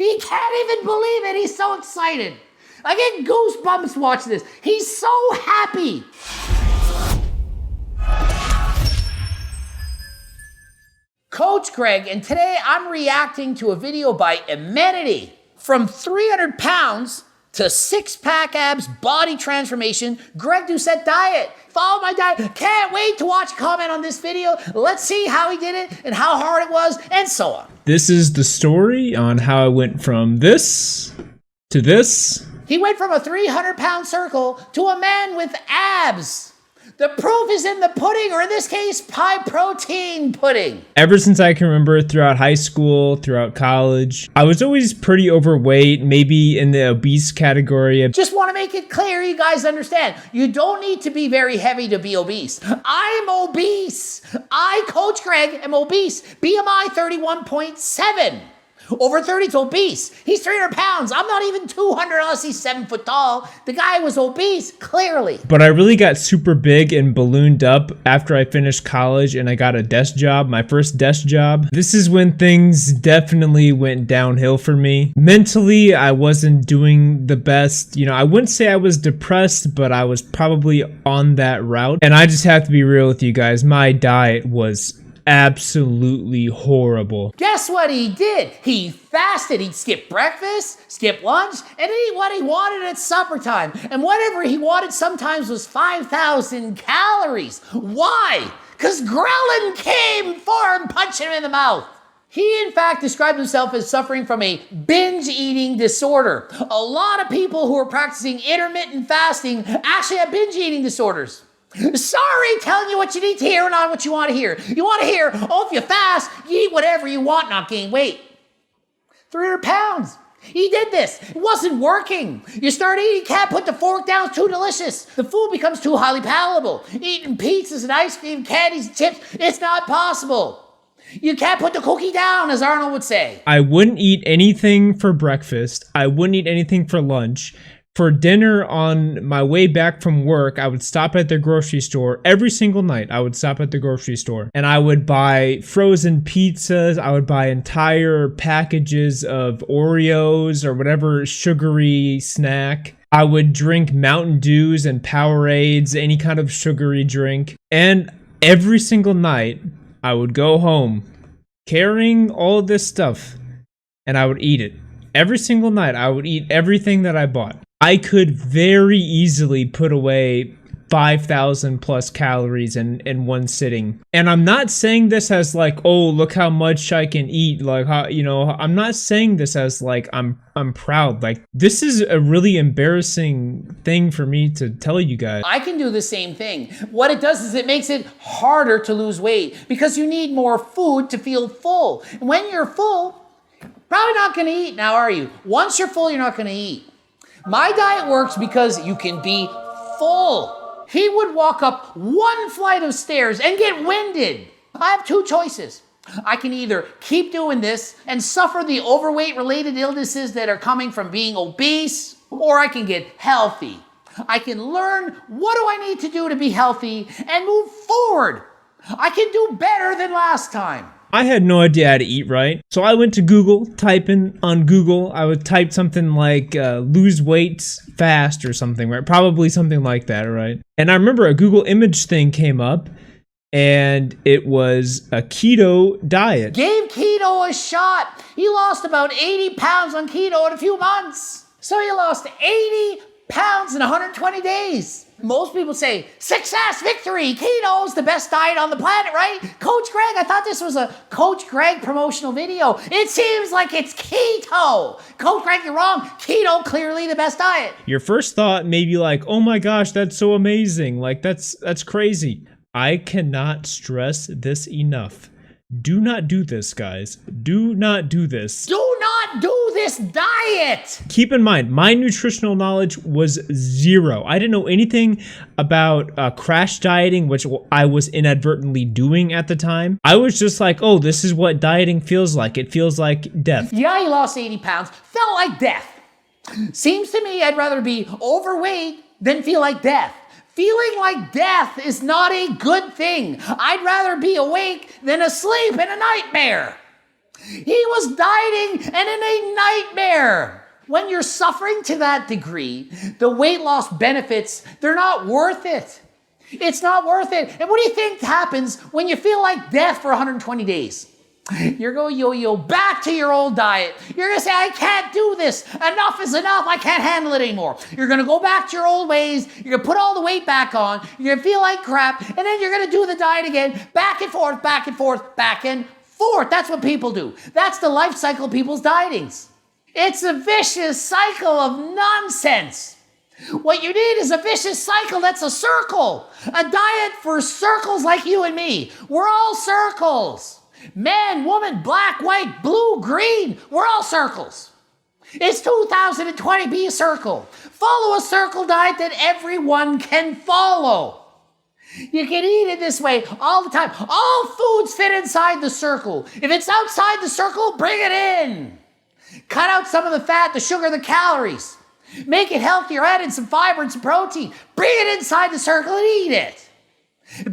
He can't even believe it. He's so excited. I get goosebumps watching this. He's so happy. Coach Greg, and today I'm reacting to a video by Amenity. From 300 pounds to six-pack abs, body transformation, Greg Doucette diet. Follow my diet. Can't wait to watch a comment on this video. Let's see how he did it and how hard it was and so on. This is the story on how I went from this to this. He went from a 300-pound circle to a man with abs. The proof is in the pudding, or in this case, high protein pudding. Ever since I can remember, throughout high school, throughout college, I was always pretty overweight, maybe in the obese category. Just want to make it clear, you guys understand. You don't need to be very heavy to be obese. I am obese. I, Coach Greg, am obese. BMI 31.7. Over 30 is obese. He's 300 pounds. I'm not even 200 unless he's 7 foot tall. The guy was obese, clearly. But I really got super big and ballooned up after I finished college and I got a desk job, my first desk job. This is when things definitely went downhill for me. Mentally, I wasn't doing the best. You know, I wouldn't say I was depressed, but I was probably on that route. And I just have to be real with you guys. My diet was absolutely horrible. Guess what he did? He fasted. He'd skip breakfast, skip lunch, and eat what he wanted at supper time. And whatever he wanted sometimes was 5,000 calories. Why? Because ghrelin came for him, punching him in the mouth. He, in fact, described himself as suffering from a binge eating disorder. A lot of people who are practicing intermittent fasting actually have binge eating disorders. Sorry, telling you what you need to hear and not what you want to hear. You want to hear, oh, if you fast, you eat whatever you want, not gain weight. 300 pounds. He did this. It wasn't working. You start eating, can't put the fork down, it's too delicious. The food becomes too highly palatable. Eating pizzas and ice cream, candies and chips, it's not possible. You can't put the cookie down, as Arnold would say. I wouldn't eat anything for breakfast. I wouldn't eat anything for lunch. For dinner on my way back from work, I would stop at the grocery store. Every single night, I would stop at the grocery store. And I would buy frozen pizzas. I would buy entire packages of Oreos or whatever sugary snack. I would drink Mountain Dews and Powerades, any kind of sugary drink. And every single night, I would go home carrying all this stuff. And I would eat it. Every single night, I would eat everything that I bought. I could very easily put away 5,000 plus calories in one sitting. And I'm not saying this as like, oh, look how much I can eat. Like, how, you know, I'm not saying this as like, I'm proud. Like, this is a really embarrassing thing for me to tell you guys. I can do the same thing. What it does is it makes it harder to lose weight because you need more food to feel full. And when you're full, probably not going to eat now, are you? Once you're full, you're not going to eat. My diet works because you can be full. He would walk up one flight of stairs and get winded. I have two choices. I can either keep doing this and suffer the overweight-related illnesses that are coming from being obese, or I can get healthy. I can learn what do I need to do to be healthy and move forward. I can do better than last time. I had no idea how to eat right. So I went to Google, typing on Google. I would type something like lose weight fast or something, right? Probably something like that, right? And I remember a Google image thing came up and it was a keto diet. Gave keto a shot. He lost about 80 pounds on keto in a few months. So he lost 80 pounds in 120 days. Most people say, success, victory, keto is the best diet on the planet, right? Coach Greg, I thought this was a Coach Greg promotional video. It seems like it's keto. Coach Greg, you're wrong. Keto, clearly the best diet. Your first thought may be like, oh my gosh, that's so amazing. Like, that's crazy. I cannot stress this enough. Do not do this, guys. Do not do this. Do not do this diet. Keep in mind, my nutritional knowledge was zero. I didn't know anything about crash dieting, which I was inadvertently doing at the time. I was just like, oh, this is what dieting feels like. It feels like death. Yeah, he lost 80 pounds. Felt like death. Seems to me I'd rather be overweight than feel like death. Feeling like death is not a good thing. I'd rather be awake than asleep in a nightmare. He was dieting and in a nightmare. When you're suffering to that degree, the weight loss benefits, they're not worth it. It's not worth it. And what do you think happens when you feel like death for 120 days? You're going yo-yo back to your old diet. You're going to say, I can't do this. Enough is enough. I can't handle it anymore. You're going to go back to your old ways. You're going to put all the weight back on. You're going to feel like crap. And then you're going to do the diet again. Back and forth, back and forth, back and forth. That's what people do. That's the life cycle of people's dietings. It's a vicious cycle of nonsense. What you need is a vicious cycle that's a circle. A diet for circles like you and me. We're all circles. Man, woman, black, white, blue, green. We're all circles. It's 2020. Be a circle. Follow a circle diet that everyone can follow. You can eat it this way all the time. All foods fit inside the circle. If it's outside the circle, bring it in. Cut out some of the fat, the sugar, the calories. Make it healthier, add in some fiber and some protein. Bring it inside the circle and eat it.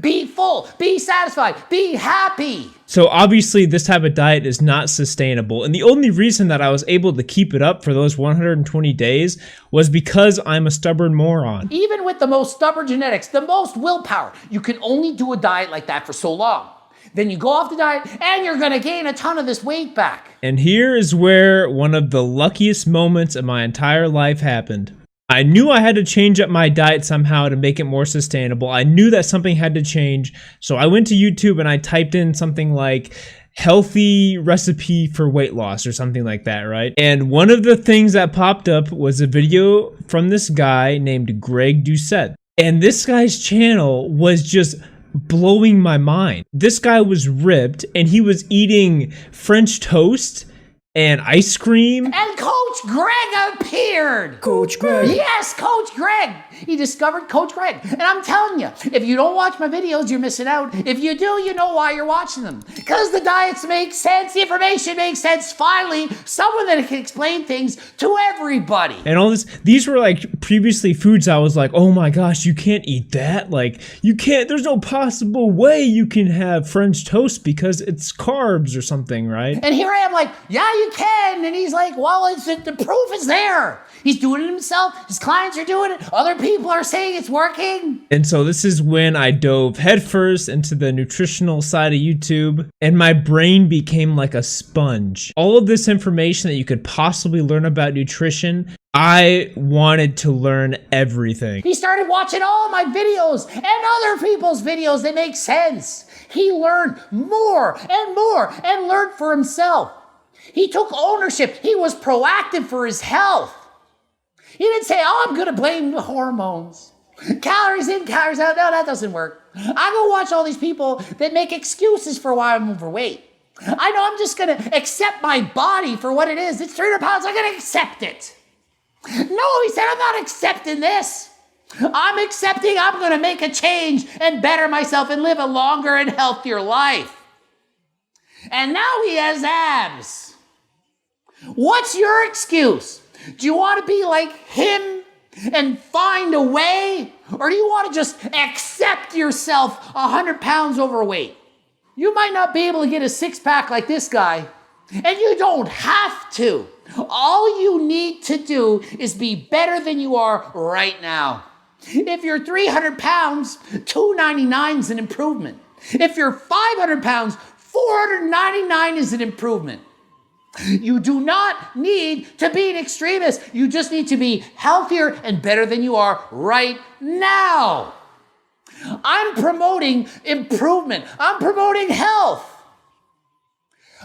Be full, be satisfied, be happy. So obviously this type of diet is not sustainable. And the only reason that I was able to keep it up for those 120 days was because I'm a stubborn moron. Even with the most stubborn genetics, the most willpower, you can only do a diet like that for so long. Then you go off the diet and you're going to gain a ton of this weight back. And here is where one of the luckiest moments of my entire life happened. I knew I had to change up my diet somehow to make it more sustainable. I knew that something had to change. So I went to YouTube and I typed in something like healthy recipe for weight loss or something like that, right? And one of the things that popped up was a video from this guy named Greg Doucette. And this guy's channel was just blowing my mind. This guy was ripped and he was eating French toast and ice cream. And Coach Greg appeared. Coach Greg. Yes, Coach Greg. He discovered Coach Greg. And I'm telling you, if you don't watch my videos, you're missing out. If you do, you know why you're watching them. Because the diets make sense, the information makes sense. Finally, someone that can explain things to everybody. And all this, these were like previously foods I was like, oh my gosh, you can't eat that. Like, you can't, there's no possible way you can have French toast because it's carbs or something, right? And here I am like, yeah, you can. And he's like, well, the proof is there. He's doing it himself. His clients are doing it. Other people are saying it's working. And so this is when I dove headfirst into the nutritional side of YouTube, and my brain became like a sponge. All of this information that you could possibly learn about nutrition, I wanted to learn everything. He started watching all my videos and other people's videos that make sense. He learned more and learned for himself. He took ownership. He was proactive for his health. He didn't say, oh, I'm going to blame the hormones. Calories in, calories out. No, that doesn't work. I go watch all these people that make excuses for why I'm overweight. I know I'm just going to accept my body for what it is. It's 300 pounds. I'm going to accept it. No, he said, I'm not accepting this. I'm accepting I'm going to make a change and better myself and live a longer and healthier life. And now he has abs. What's your excuse? Do you want to be like him and find a way? Or do you want to just accept yourself 100 pounds overweight? You might not be able to get a six-pack like this guy, and you don't have to. All you need to do is be better than you are right now. If you're 300 pounds, $299 is an improvement. If you're 500 pounds, $499 is an improvement. You do not need to be an extremist. You just need to be healthier and better than you are right now. I'm promoting improvement. I'm promoting health.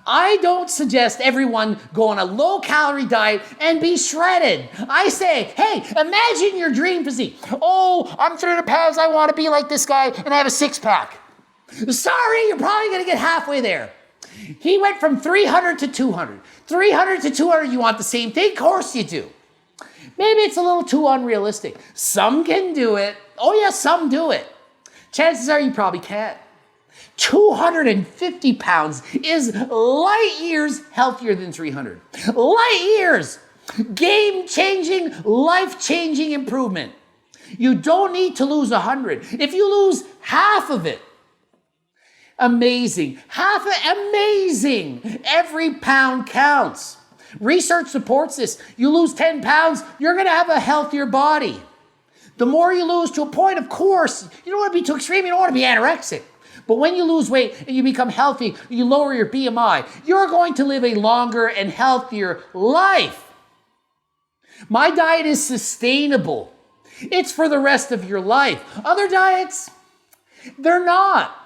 I don't suggest everyone go on a low-calorie diet and be shredded. I say, hey, imagine your dream physique. Oh, I'm 300 pounds. I want to be like this guy and I have a six-pack. Sorry, you're probably going to get halfway there. He went from 300 to 200. 300 to 200, you want the same thing? Of course you do. Maybe it's a little too unrealistic. Some can do it. Oh yeah, some do it. Chances are you probably can't. 250 pounds is light years healthier than 300. Light years. Game-changing, life-changing improvement. You don't need to lose 100. If you lose half of it, Amazing. Amazing. Every pound counts. Research supports this. You lose 10 pounds, you're going to have a healthier body. The more you lose, to a point, of course, you don't want to be too extreme, you don't want to be anorexic. But when you lose weight and you become healthy, you lower your BMI, you're going to live a longer and healthier life. My diet is sustainable. It's for the rest of your life. Other diets, they're not.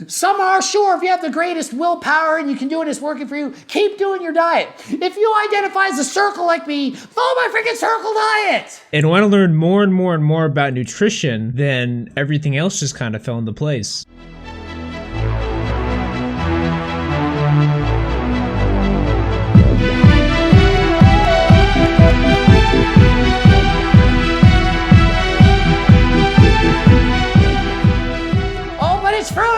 Some are, sure, if you have the greatest willpower and you can do it, it's working for you, keep doing your diet. If you identify as a circle like me, follow my freaking circle diet. And want to learn more and more and more about nutrition, then everything else just kind of fell into place.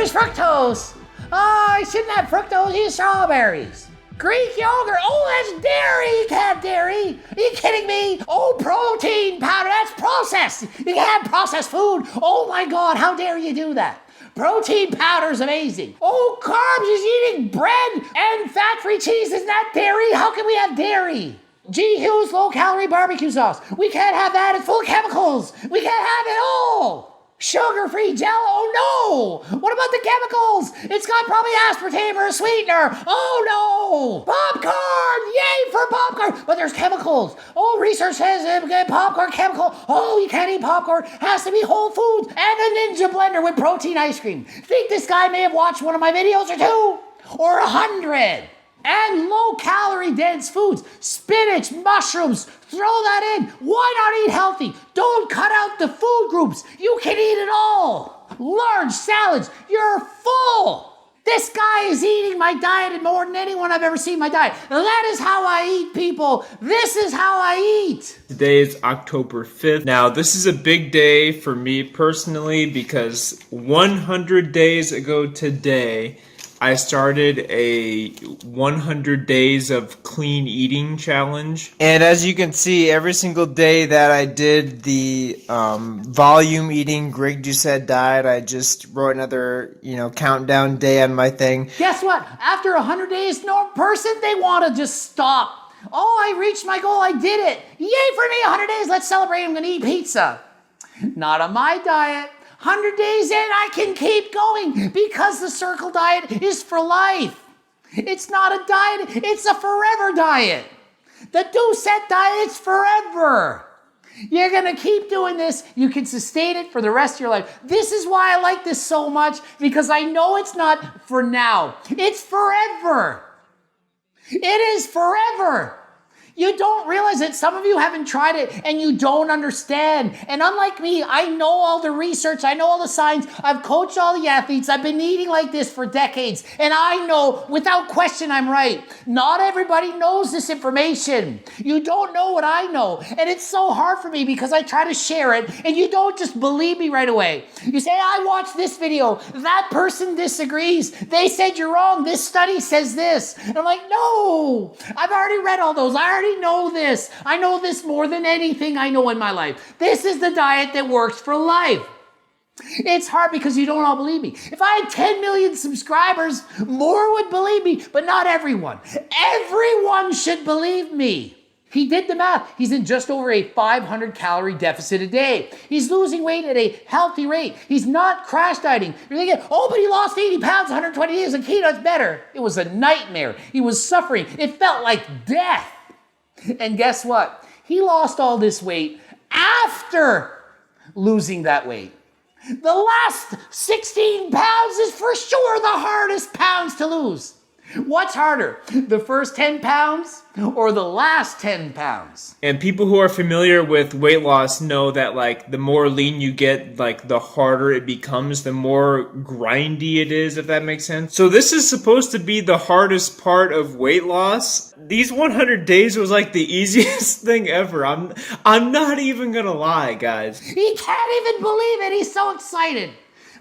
Fructose. Oh, I shouldn't have fructose. Eat strawberries. Greek yogurt. Oh, that's dairy. You can't have dairy. Are you kidding me? Oh, protein powder. That's processed. You can't have processed food. Oh my God, how dare you do that? Protein powder is amazing. Oh, carbs is eating bread and fat-free cheese. Isn't that dairy? How can we have dairy? G. Hughes low-calorie barbecue sauce. We can't have that. It's full of chemicals. We can't have it all. Sugar-free Jello, oh no! What about the chemicals? It's got probably aspartame or a sweetener. Oh no! Popcorn! Yay for popcorn! But there's chemicals. Oh, research says popcorn chemical. Oh, you can't eat popcorn. Has to be Whole Foods and a Ninja blender with protein ice cream. Think this guy may have watched one of my videos or 2? Or 100? And low-calorie dense foods, spinach, mushrooms, throw that in. Why not eat healthy? Don't cut out the food groups. You can eat it all. Large salads, you're full. This guy is eating my diet more than anyone I've ever seen in my diet. And that is how I eat, people. This is how I eat. Today is October 5th. Now, this is a big day for me personally because 100 days ago today, I started a 100 days of clean eating challenge. And as you can see, every single day that I did the volume eating Greg Doucette diet, I just wrote another, countdown day on my thing. Guess what? After 100 days, no person, they want to just stop. Oh, I reached my goal. I did it. Yay for me, 100 days. Let's celebrate. I'm going to eat pizza. Not on my diet. 100 days in, I can keep going because the circle diet is for life. It's not a diet, it's a forever diet. The Doucette diet is forever. You're going to keep doing this. You can sustain it for the rest of your life. This is why I like this so much, because I know it's not for now. It's forever. It is forever. You don't realize it. Some of you haven't tried it and you don't understand. And unlike me, I know all the research. I know all the science. I've coached all the athletes. I've been eating like this for decades. And I know without question I'm right. Not everybody knows this information. You don't know what I know. And it's so hard for me because I try to share it and you don't just believe me right away. You say, I watched this video. That person disagrees. They said you're wrong. This study says this. And I'm like, no, I've already read all those. I already know this. I know this more than anything I know in my life. This is the diet that works for life. It's hard because you don't all believe me. If I had 10 million subscribers, more would believe me, but not everyone. Everyone should believe me. He did the math. He's in just over a 500 calorie deficit a day. He's losing weight at a healthy rate. He's not crash dieting. You're thinking, oh, but he lost 80 pounds, 120 days on keto, it's better. It was a nightmare. He was suffering. It felt like death. And guess what? He lost all this weight after losing that weight. The last 16 pounds is for sure the hardest pounds to lose. What's harder, the first 10 pounds or the last 10 pounds? And people who are familiar with weight loss know that the more lean you get, the harder it becomes, the more grindy it is, if that makes sense. So this is supposed to be the hardest part of weight loss. These 100 days was the easiest thing ever. I'm not even gonna lie, guys. He can't even believe it. He's so excited.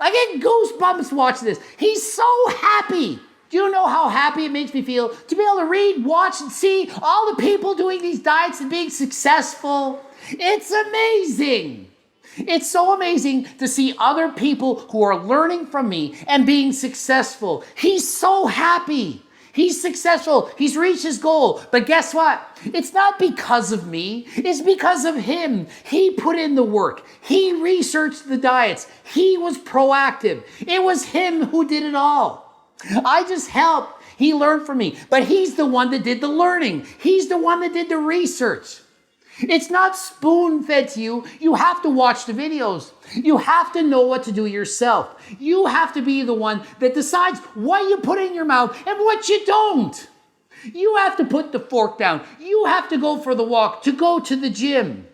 I get goosebumps watching this. He's so happy. Do you know how happy it makes me feel to be able to read, watch, and see all the people doing these diets and being successful? It's amazing. It's so amazing to see other people who are learning from me and being successful. He's so happy. He's successful. He's reached his goal. But guess what? It's not because of me. It's because of him. He put in the work. He researched the diets. He was proactive. It was him who did it all. I just helped. He learned from me. But he's the one that did the learning. He's the one that did the research. It's not spoon-fed to you. You have to watch the videos. You have to know what to do yourself. You have to be the one that decides what you put in your mouth and what you don't. You have to put the fork down. You have to go for the walk, to go to the gym.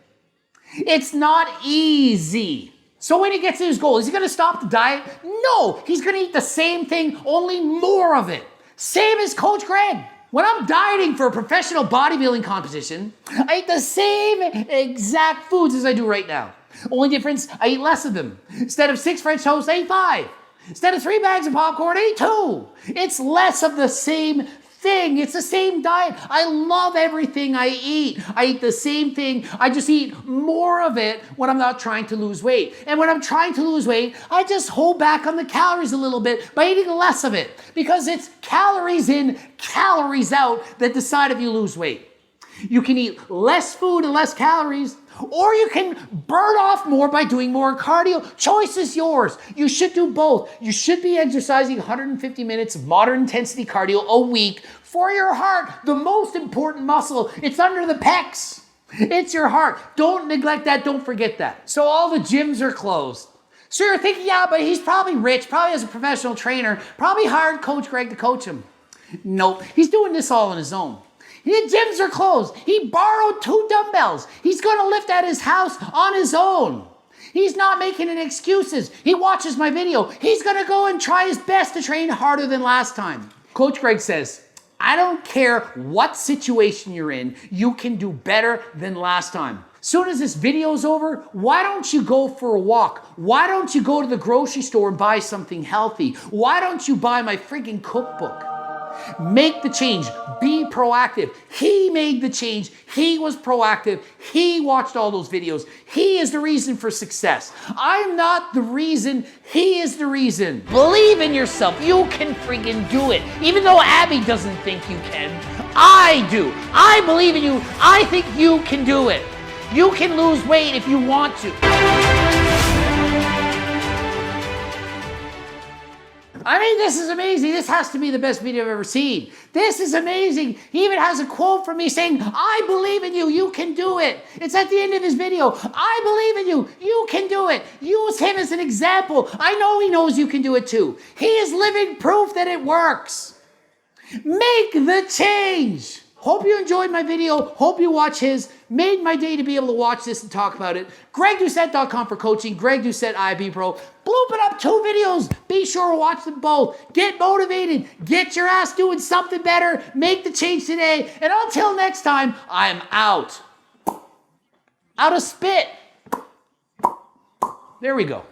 It's not easy. So when he gets to his goal, is he going to stop the diet? No, he's going to eat the same thing, only more of it. Same as Coach Greg. When I'm dieting for a professional bodybuilding competition, I eat the same exact foods as I do right now. Only difference, I eat less of them. Instead of 6 French toasts, I eat 5. Instead of 3 bags of popcorn, I eat 2. It's less of the same thing. It's the same diet. I love everything I eat. I eat the same thing. I just eat more of it when I'm not trying to lose weight. And when I'm trying to lose weight, I just hold back on the calories a little bit by eating less of it, because it's calories in, calories out that decide if you lose weight. You can eat less food and less calories, or you can burn off more by doing more cardio. Choice is yours. You should do both. You should be exercising 150 minutes of moderate intensity cardio a week for your heart, the most important muscle. It's under the pecs. It's your heart. Don't neglect that. Don't forget that. So all the gyms are closed. So you're thinking, yeah, but he's probably rich, probably has a professional trainer, probably hired Coach Greg to coach him. Nope. He's doing this all on his own. The gyms are closed. He borrowed 2 dumbbells. He's going to lift at his house on his own. He's not making any excuses. He watches my video. He's going to go and try his best to train harder than last time. Coach Greg says, I don't care what situation you're in, you can do better than last time. Soon as this video's over, why don't you go for a walk? Why don't you go to the grocery store and buy something healthy? Why don't you buy my freaking cookbook? Make the change. Be proactive. He made the change. He was proactive. He watched all those videos. He is the reason for success. I'm not the reason. He is the reason. Believe in yourself. You can freaking do it. Even though Abby doesn't think you can, I do. I believe in you. I think you can do it. You can lose weight if you want to. I mean, this is amazing. This has to be the best video I've ever seen. This is amazing. He even has a quote from me saying, I believe in you. You can do it. It's at the end of his video. I believe in you. You can do it. Use him as an example. I know he knows you can do it too. He is living proof that it works. Make the change. Hope you enjoyed my video. Hope you watch his. Made my day to be able to watch this and talk about it. GregDoucette.com for coaching. Greg Doucette, IB Pro. Blooping up 2 videos. Be sure to watch them both. Get motivated. Get your ass doing something better. Make the change today. And until next time, I'm out. Out of spit. There we go.